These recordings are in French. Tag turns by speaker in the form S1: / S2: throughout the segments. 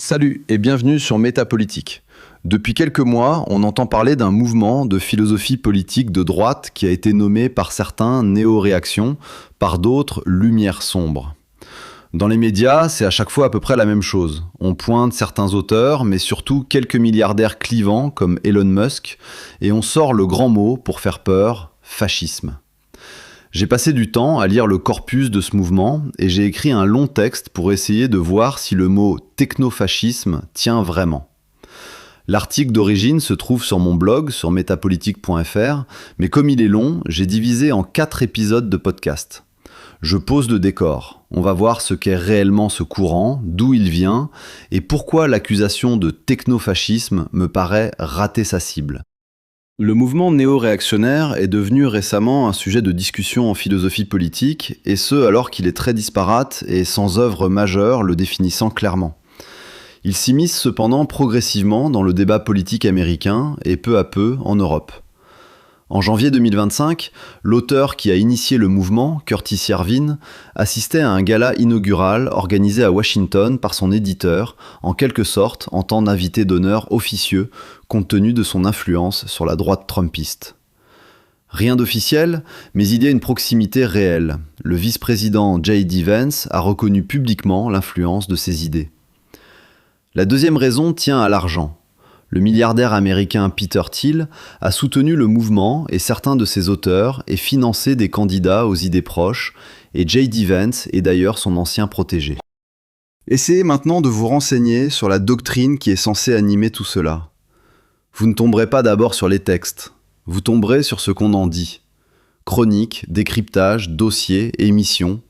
S1: Salut et bienvenue sur Métapolitique. Depuis quelques mois, on entend parler d'un mouvement de philosophie politique de droite qui a été nommé par certains néo-réaction, par d'autres lumière sombre. Dans les médias, c'est à chaque fois à peu près la même chose. On pointe certains auteurs, mais surtout quelques milliardaires clivants comme Elon Musk, et on sort le grand mot pour faire peur, fascisme. J'ai passé du temps à lire le corpus de ce mouvement et j'ai écrit un long texte pour essayer de voir si le mot technofascisme tient vraiment. L'article d'origine se trouve sur mon blog sur métapolitique.fr, mais comme il est long, j'ai divisé en 4 épisodes de podcast. Je pose le décor. On va voir ce qu'est réellement ce courant, d'où il vient et pourquoi l'accusation de technofascisme me paraît rater sa cible. Le mouvement néo-réactionnaire est devenu récemment un sujet de discussion en philosophie politique, et ce alors qu'il est très disparate et sans œuvre majeure le définissant clairement. Il s'immisce cependant progressivement dans le débat politique américain et peu à peu en Europe. En janvier 2025, l'auteur qui a initié le mouvement, Curtis Yarvin, assistait à un gala inaugural organisé à Washington par son éditeur, en quelque sorte en tant d'invité d'honneur officieux, compte tenu de son influence sur la droite trumpiste. Rien d'officiel, mais il y a une proximité réelle. Le vice-président J.D. Vance a reconnu publiquement l'influence de ses idées. La deuxième raison tient à l'argent. Le milliardaire américain Peter Thiel a soutenu le mouvement et certains de ses auteurs et financé des candidats aux idées proches, et J.D. Vance est d'ailleurs son ancien protégé. Essayez maintenant de vous renseigner sur la doctrine qui est censée animer tout cela. Vous ne tomberez pas d'abord sur les textes, vous tomberez sur ce qu'on en dit. Chroniques, décryptage, dossiers, émissions,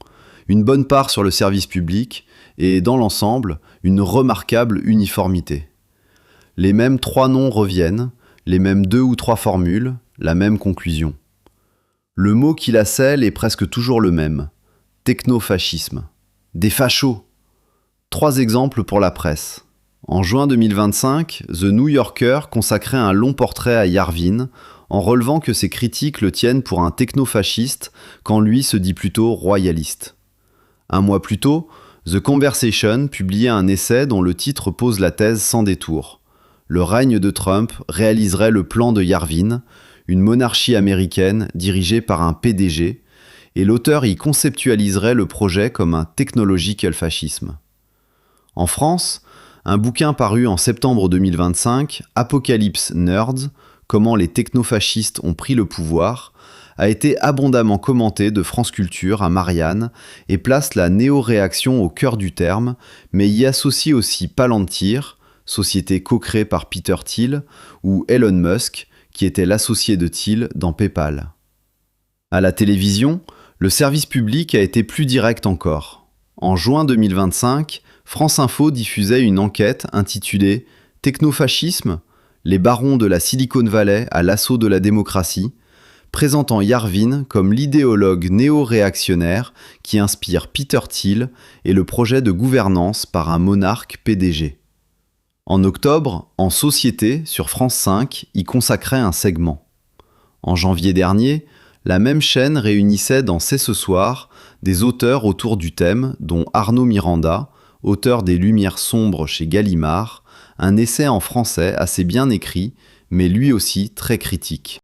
S1: une bonne part sur le service public et, dans l'ensemble, une remarquable uniformité. Les mêmes 3 noms reviennent, les mêmes 2 ou 3 formules, la même conclusion. Le mot qui la scelle est presque toujours le même. Technofascisme. Des fachos. 3 exemples pour la presse. En juin 2025, The New Yorker consacrait un long portrait à Yarvin, en relevant que ses critiques le tiennent pour un technofasciste, quand lui se dit plutôt royaliste. Un mois plus tôt, The Conversation publiait un essai dont le titre pose la thèse sans détour. Le règne de Trump réaliserait le plan de Yarvin, une monarchie américaine dirigée par un PDG, et l'auteur y conceptualiserait le projet comme un technological fascisme. En France, un bouquin paru en septembre 2025, Apocalypse Nerds, comment les technofascistes ont pris le pouvoir, a été abondamment commenté de France Culture à Marianne et place la néo-réaction au cœur du terme, mais y associe aussi Palantir, société co-créée par Peter Thiel, ou Elon Musk, qui était l'associé de Thiel dans PayPal. À la télévision, le service public a été plus direct encore. En juin 2025, France Info diffusait une enquête intitulée « Technofascisme ? Les barons de la Silicon Valley à l'assaut de la démocratie », présentant Yarvin comme l'idéologue néo-réactionnaire qui inspire Peter Thiel et le projet de gouvernance par un monarque PDG. En octobre, En Société, sur France 5, y consacrait un segment. En janvier dernier, la même chaîne réunissait dans C'est ce soir des auteurs autour du thème, dont Arnaud Miranda, auteur des Lumières sombres chez Gallimard, un essai en français assez bien écrit, mais lui aussi très critique.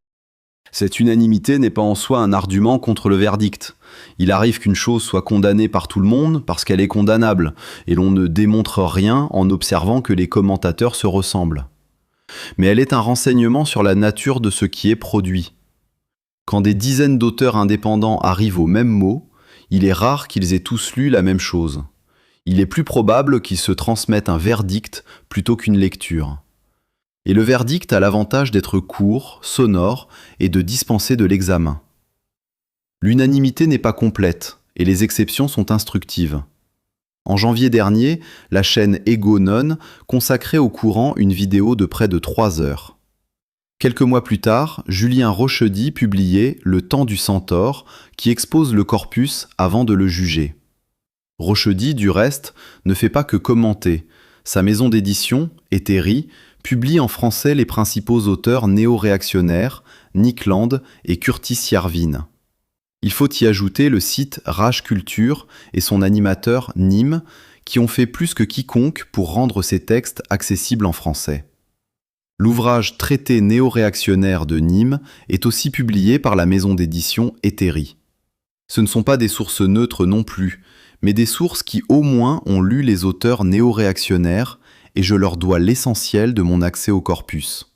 S1: Cette unanimité n'est pas en soi un argument contre le verdict. Il arrive qu'une chose soit condamnée par tout le monde parce qu'elle est condamnable, et l'on ne démontre rien en observant que les commentateurs se ressemblent. Mais elle est un renseignement sur la nature de ce qui est produit. Quand des dizaines d'auteurs indépendants arrivent au même mot, il est rare qu'ils aient tous lu la même chose. Il est plus probable qu'ils se transmettent un verdict plutôt qu'une lecture. Et le verdict a l'avantage d'être court, sonore et de dispenser de l'examen. L'unanimité n'est pas complète et les exceptions sont instructives. En janvier dernier, la chaîne Ego Non consacrait au courant une vidéo de près de 3 heures. Quelques mois plus tard, Julien Rochedy publiait Le Temps du Centaure qui expose le corpus avant de le juger. Rochedy, du reste, ne fait pas que commenter. Sa maison d'édition, Hétairie, publie en français les principaux auteurs néo-réactionnaires, Nick Land et Curtis Yarvin. Il faut y ajouter le site Rage Culture et son animateur Nîmes, qui ont fait plus que quiconque pour rendre ces textes accessibles en français. L'ouvrage Traité néo-réactionnaire de Nîmes est aussi publié par la maison d'édition Hétairie. Ce ne sont pas des sources neutres non plus, mais des sources qui au moins ont lu les auteurs néo-réactionnaires et je leur dois l'essentiel de mon accès au corpus.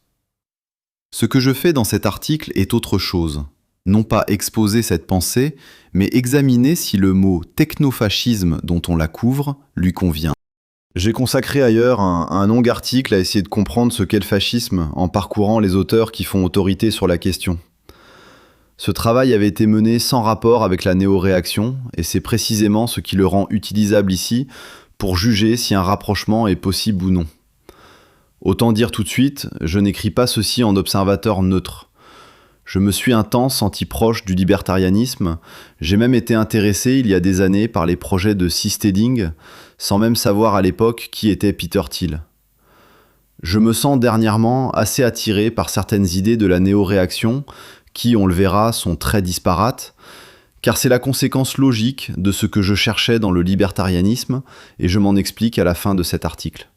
S1: Ce que je fais dans cet article est autre chose. Non pas exposer cette pensée, mais examiner si le mot technofascisme dont on la couvre lui convient. J'ai consacré ailleurs un long article à essayer de comprendre ce qu'est le fascisme en parcourant les auteurs qui font autorité sur la question. Ce travail avait été mené sans rapport avec la néo-réaction, et c'est précisément ce qui le rend utilisable ici pour juger si un rapprochement est possible ou non. Autant dire tout de suite, je n'écris pas ceci en observateur neutre. Je me suis un temps senti proche du libertarianisme, j'ai même été intéressé il y a des années par les projets de seasteading, sans même savoir à l'époque qui était Peter Thiel. Je me sens dernièrement assez attiré par certaines idées de la néo-réaction, qui, on le verra, sont très disparates, car c'est la conséquence logique de ce que je cherchais dans le libertarianisme, et je m'en explique à la fin de cet article.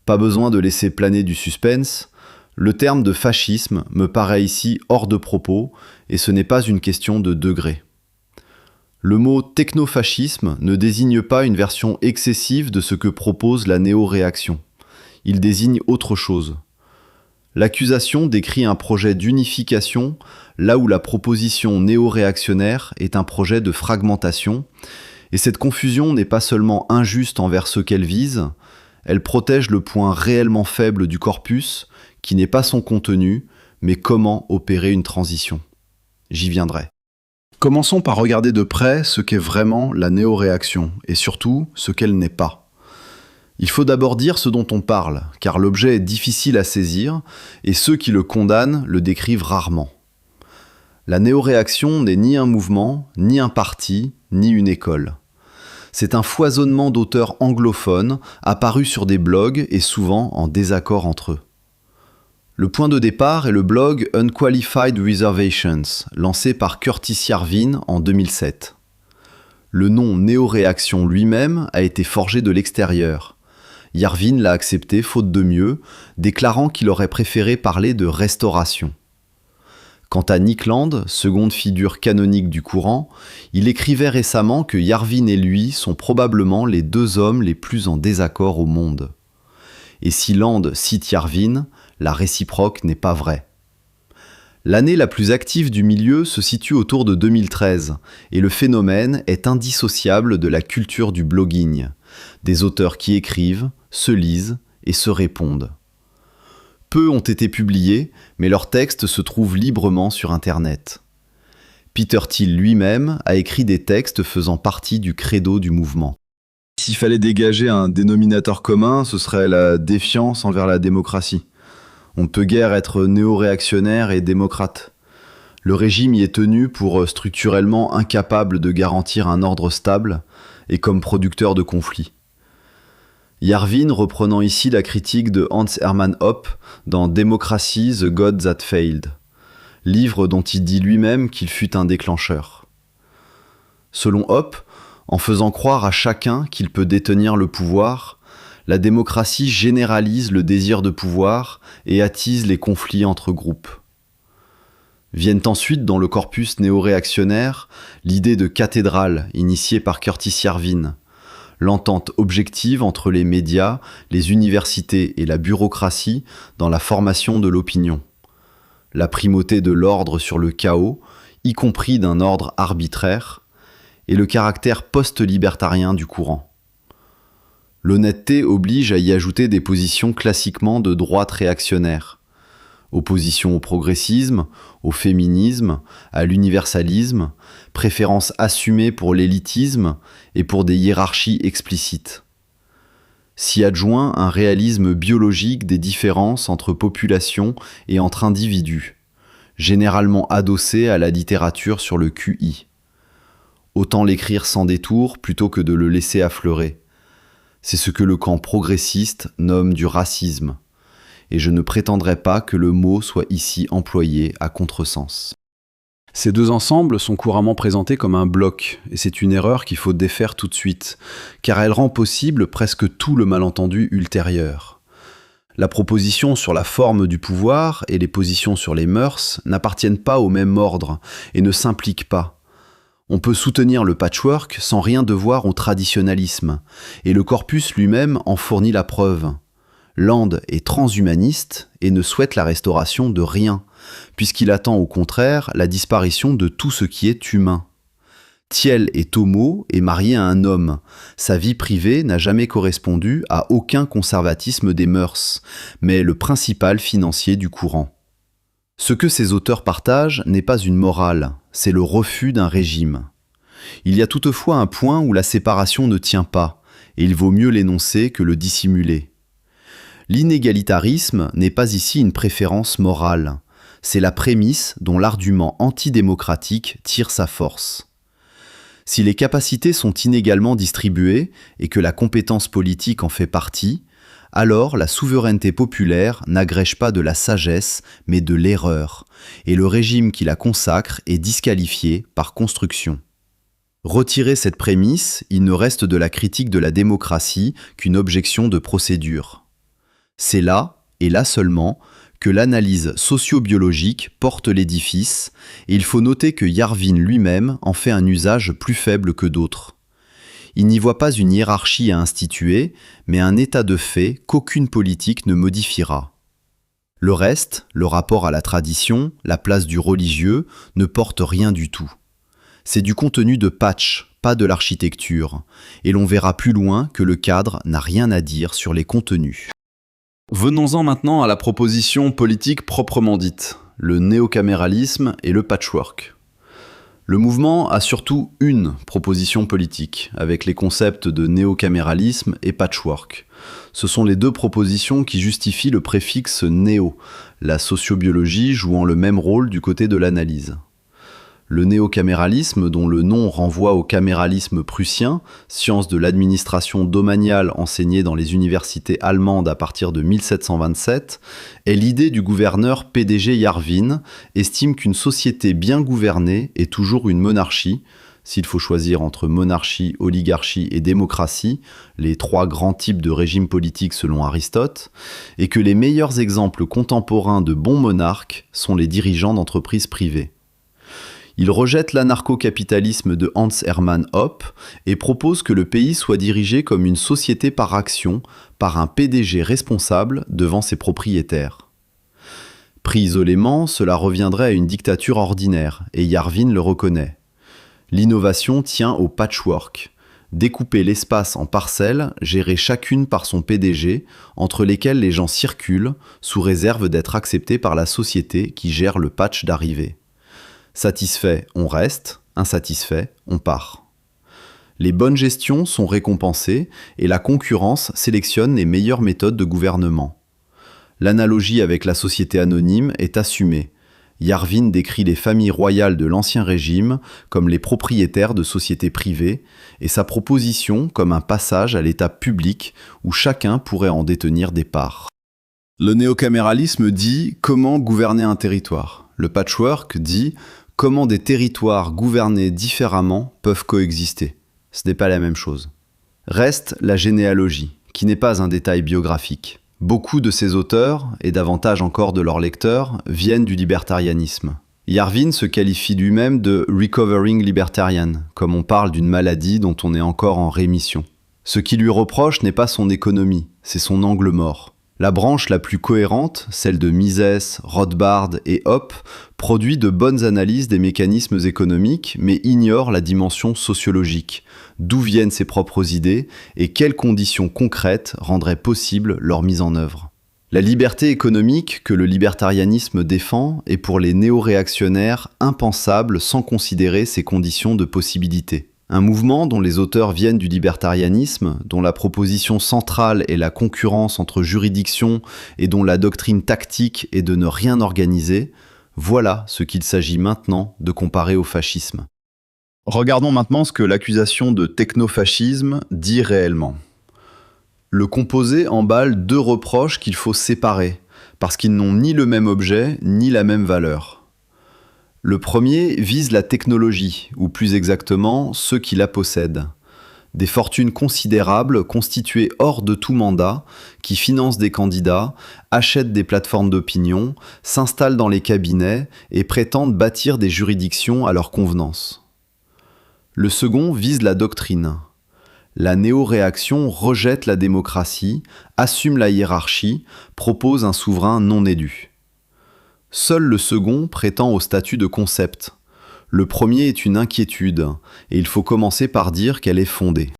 S1: Pas besoin de laisser planer du suspense, le terme de fascisme me paraît ici hors de propos, et ce n'est pas une question de degré. Le mot technofascisme ne désigne pas une version excessive de ce que propose la néo-réaction. Il désigne autre chose. L'accusation décrit un projet d'unification, là où la proposition néo-réactionnaire est un projet de fragmentation, et cette confusion n'est pas seulement injuste envers ceux qu'elle vise, elle protège le point réellement faible du corpus, qui n'est pas son contenu, mais comment opérer une transition. J'y viendrai. Commençons par regarder de près ce qu'est vraiment la néo-réaction, et surtout ce qu'elle n'est pas. Il faut d'abord dire ce dont on parle, car l'objet est difficile à saisir, et ceux qui le condamnent le décrivent rarement. La néo-réaction n'est ni un mouvement, ni un parti, ni une école. C'est un foisonnement d'auteurs anglophones, apparus sur des blogs et souvent en désaccord entre eux. Le point de départ est le blog Unqualified Reservations, lancé par Curtis Yarvin en 2007. Le nom néo-réaction lui-même a été forgé de l'extérieur. Yarvin l'a accepté faute de mieux, déclarant qu'il aurait préféré parler de restauration. Quant à Nick Land, seconde figure canonique du courant, il écrivait récemment que Yarvin et lui sont probablement les deux hommes les plus en désaccord au monde. Et si Land cite Yarvin, la réciproque n'est pas vraie. L'année la plus active du milieu se situe autour de 2013, et le phénomène est indissociable de la culture du blogging, des auteurs qui écrivent, se lisent et se répondent. Peu ont été publiés, mais leurs textes se trouvent librement sur Internet. Peter Thiel lui-même a écrit des textes faisant partie du credo du mouvement. S'il fallait dégager un dénominateur commun, ce serait la défiance envers la démocratie. On ne peut guère être néo-réactionnaire et démocrate. Le régime y est tenu pour structurellement incapable de garantir un ordre stable et comme producteur de conflits. Yarvin reprenant ici la critique de Hans Hermann Hoppe dans Democracy, The God That Failed, livre dont il dit lui-même qu'il fut un déclencheur. Selon Hoppe, en faisant croire à chacun qu'il peut détenir le pouvoir, la démocratie généralise le désir de pouvoir et attise les conflits entre groupes. Viennent ensuite dans le corpus néo-réactionnaire l'idée de cathédrale initiée par Curtis Yarvin, l'entente objective entre les médias, les universités et la bureaucratie dans la formation de l'opinion, la primauté de l'ordre sur le chaos, y compris d'un ordre arbitraire, et le caractère post-libertarien du courant. L'honnêteté oblige à y ajouter des positions classiquement de droite réactionnaire, opposition au progressisme, au féminisme, à l'universalisme, préférence assumée pour l'élitisme et pour des hiérarchies explicites. S'y adjoint un réalisme biologique des différences entre populations et entre individus, généralement adossé à la littérature sur le QI. Autant l'écrire sans détour plutôt que de le laisser affleurer. C'est ce que le camp progressiste nomme du racisme. Et je ne prétendrai pas que le mot soit ici employé à contresens. Ces deux ensembles sont couramment présentés comme un bloc, et c'est une erreur qu'il faut défaire tout de suite, car elle rend possible presque tout le malentendu ultérieur. La proposition sur la forme du pouvoir et les positions sur les mœurs n'appartiennent pas au même ordre et ne s'impliquent pas. On peut soutenir le patchwork sans rien devoir au traditionnalisme, et le corpus lui-même en fournit la preuve. Land est transhumaniste et ne souhaite la restauration de rien, puisqu'il attend au contraire la disparition de tout ce qui est humain. Thiel est homo et marié à un homme. Sa vie privée n'a jamais correspondu à aucun conservatisme des mœurs, mais le principal financier du courant. Ce que ces auteurs partagent n'est pas une morale, c'est le refus d'un régime. Il y a toutefois un point où la séparation ne tient pas, et il vaut mieux l'énoncer que le dissimuler. L'inégalitarisme n'est pas ici une préférence morale, c'est la prémisse dont l'argument antidémocratique tire sa force. Si les capacités sont inégalement distribuées et que la compétence politique en fait partie, alors la souveraineté populaire n'agrège pas de la sagesse, mais de l'erreur, et le régime qui la consacre est disqualifié par construction. Retirer cette prémisse, il ne reste de la critique de la démocratie qu'une objection de procédure. C'est là, et là seulement, que l'analyse socio-biologique porte l'édifice, et il faut noter que Yarvin lui-même en fait un usage plus faible que d'autres. Il n'y voit pas une hiérarchie à instituer, mais un état de fait qu'aucune politique ne modifiera. Le reste, le rapport à la tradition, la place du religieux, ne porte rien du tout. C'est du contenu de patch, pas de l'architecture, et l'on verra plus loin que le cadre n'a rien à dire sur les contenus. Venons-en maintenant à la proposition politique proprement dite, le néocaméralisme et le patchwork. Le mouvement a surtout une proposition politique, avec les concepts de néocaméralisme et patchwork. Ce sont les deux propositions qui justifient le préfixe néo, la sociobiologie jouant le même rôle du côté de l'analyse. Le néocaméralisme, dont le nom renvoie au caméralisme prussien, science de l'administration domaniale enseignée dans les universités allemandes à partir de 1727, est l'idée du gouverneur PDG Yarvin, estime qu'une société bien gouvernée est toujours une monarchie, s'il faut choisir entre monarchie, oligarchie et démocratie, les trois grands types de régimes politiques selon Aristote, et que les meilleurs exemples contemporains de bons monarques sont les dirigeants d'entreprises privées. Il rejette l'anarcho-capitalisme de Hans Hermann Hoppe et propose que le pays soit dirigé comme une société par action, par un PDG responsable devant ses propriétaires. Pris isolément, cela reviendrait à une dictature ordinaire, et Yarvin le reconnaît. L'innovation tient au patchwork. Découper l'espace en parcelles, gérées chacune par son PDG, entre lesquelles les gens circulent, sous réserve d'être acceptés par la société qui gère le patch d'arrivée. Satisfait, on reste, insatisfait, on part. Les bonnes gestions sont récompensées et la concurrence sélectionne les meilleures méthodes de gouvernement. L'analogie avec la société anonyme est assumée. Yarvin décrit les familles royales de l'Ancien Régime comme les propriétaires de sociétés privées et sa proposition comme un passage à l'état public où chacun pourrait en détenir des parts. Le néocaméralisme dit comment gouverner un territoire. Le patchwork dit comment des territoires gouvernés différemment peuvent coexister. Ce n'est pas la même chose. Reste la généalogie, qui n'est pas un détail biographique. Beaucoup de ces auteurs, et davantage encore de leurs lecteurs, viennent du libertarianisme. Yarvin se qualifie lui-même de « recovering libertarian », comme on parle d'une maladie dont on est encore en rémission. Ce qui lui reproche n'est pas son économie, c'est son angle mort. La branche la plus cohérente, celle de Mises, Rothbard et Hoppe, produit de bonnes analyses des mécanismes économiques, mais ignore la dimension sociologique, d'où viennent ses propres idées et quelles conditions concrètes rendraient possible leur mise en œuvre. La liberté économique que le libertarianisme défend est pour les néo-réactionnaires impensable sans considérer ces conditions de possibilité. Un mouvement dont les auteurs viennent du libertarianisme, dont la proposition centrale est la concurrence entre juridictions et dont la doctrine tactique est de ne rien organiser, voilà ce qu'il s'agit maintenant de comparer au fascisme. Regardons maintenant ce que l'accusation de technofascisme dit réellement. Le composé emballe deux reproches qu'il faut séparer, parce qu'ils n'ont ni le même objet ni la même valeur. Le premier vise la technologie, ou plus exactement ceux qui la possèdent. Des fortunes considérables constituées hors de tout mandat, qui financent des candidats, achètent des plateformes d'opinion, s'installent dans les cabinets et prétendent bâtir des juridictions à leur convenance. Le second vise la doctrine. La néo-réaction rejette la démocratie, assume la hiérarchie, propose un souverain non élu. Seul le second prétend au statut de concept. Le premier est une inquiétude, et il faut commencer par dire qu'elle est fondée.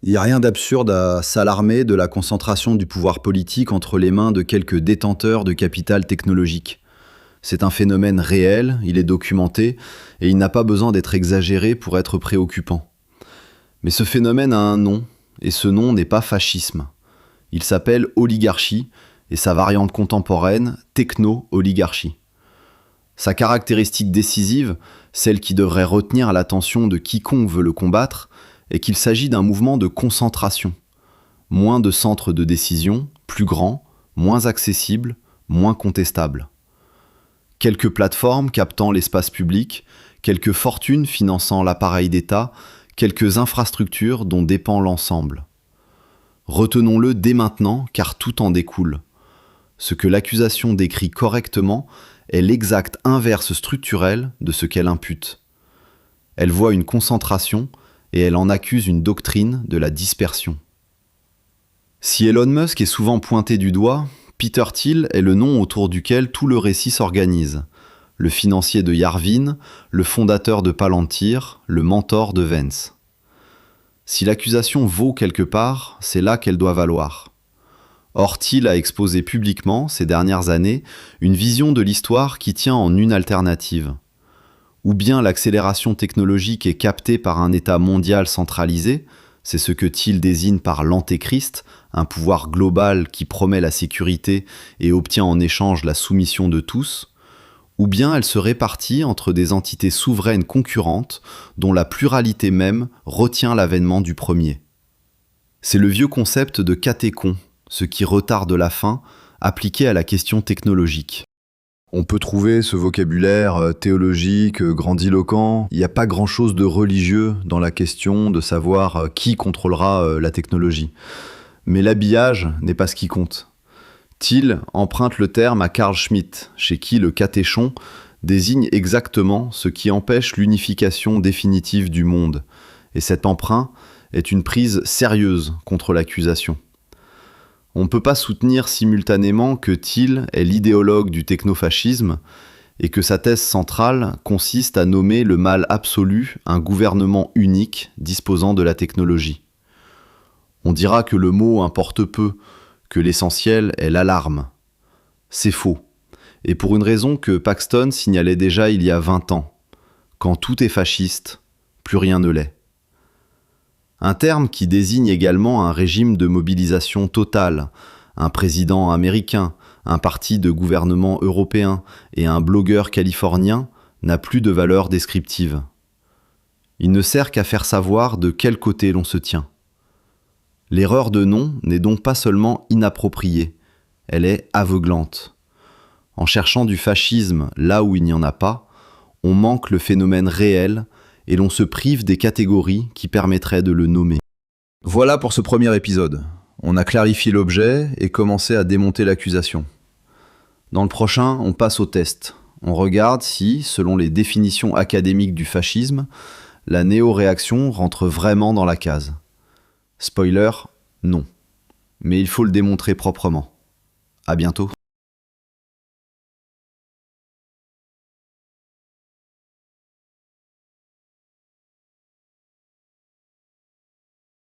S1: Il n'y a rien d'absurde à s'alarmer de la concentration du pouvoir politique entre les mains de quelques détenteurs de capital technologique. C'est un phénomène réel, il est documenté, et il n'a pas besoin d'être exagéré pour être préoccupant. Mais ce phénomène a un nom, et ce nom n'est pas fascisme. Il s'appelle oligarchie, et sa variante contemporaine, techno-oligarchie. Sa caractéristique décisive, celle qui devrait retenir l'attention de quiconque veut le combattre, est qu'il s'agit d'un mouvement de concentration. Moins de centres de décision, plus grands, moins accessibles, moins contestables. Quelques plateformes captant l'espace public, quelques fortunes finançant l'appareil d'État, quelques infrastructures dont dépend l'ensemble. Retenons-le dès maintenant, car tout en découle. Ce que l'accusation décrit correctement est l'exact inverse structurel de ce qu'elle impute. Elle voit une concentration et elle en accuse une doctrine de la dispersion. Si Elon Musk est souvent pointé du doigt, Peter Thiel est le nom autour duquel tout le récit s'organise. Le financier de Yarvin, le fondateur de Palantir, le mentor de Vance. Si l'accusation vaut quelque part, c'est là qu'elle doit valoir. Or, Thiel a exposé publiquement, ces dernières années, une vision de l'histoire qui tient en une alternative. Ou bien l'accélération technologique est captée par un État mondial centralisé, c'est ce que Thiel désigne par l'antéchrist, un pouvoir global qui promet la sécurité et obtient en échange la soumission de tous, ou bien elle se répartit entre des entités souveraines concurrentes dont la pluralité même retient l'avènement du premier. C'est le vieux concept de catéchon, ce qui retarde la fin, appliqué à la question technologique. On peut trouver ce vocabulaire théologique, grandiloquent. Il n'y a pas grand-chose de religieux dans la question de savoir qui contrôlera la technologie. Mais l'habillage n'est pas ce qui compte. Thiel emprunte le terme à Carl Schmitt, chez qui le catéchon désigne exactement ce qui empêche l'unification définitive du monde. Et cet emprunt est une prise sérieuse contre l'accusation. On ne peut pas soutenir simultanément que Thiel est l'idéologue du technofascisme et que sa thèse centrale consiste à nommer le mal absolu un gouvernement unique disposant de la technologie. On dira que le mot importe peu, que l'essentiel est l'alarme. C'est faux, et pour une raison que Paxton signalait déjà il y a 20 ans. Quand tout est fasciste, plus rien ne l'est. Un terme qui désigne également un régime de mobilisation totale, un président américain, un parti de gouvernement européen et un blogueur californien n'a plus de valeur descriptive. Il ne sert qu'à faire savoir de quel côté l'on se tient. L'erreur de nom n'est donc pas seulement inappropriée, elle est aveuglante. En cherchant du fascisme là où il n'y en a pas, on manque le phénomène réel et l'on se prive des catégories qui permettraient de le nommer. Voilà pour ce premier épisode. On a clarifié l'objet et commencé à démonter l'accusation. Dans le prochain, on passe au test. On regarde si, selon les définitions académiques du fascisme, la néo-réaction rentre vraiment dans la case. Spoiler, non. Mais il faut le démontrer proprement. À bientôt.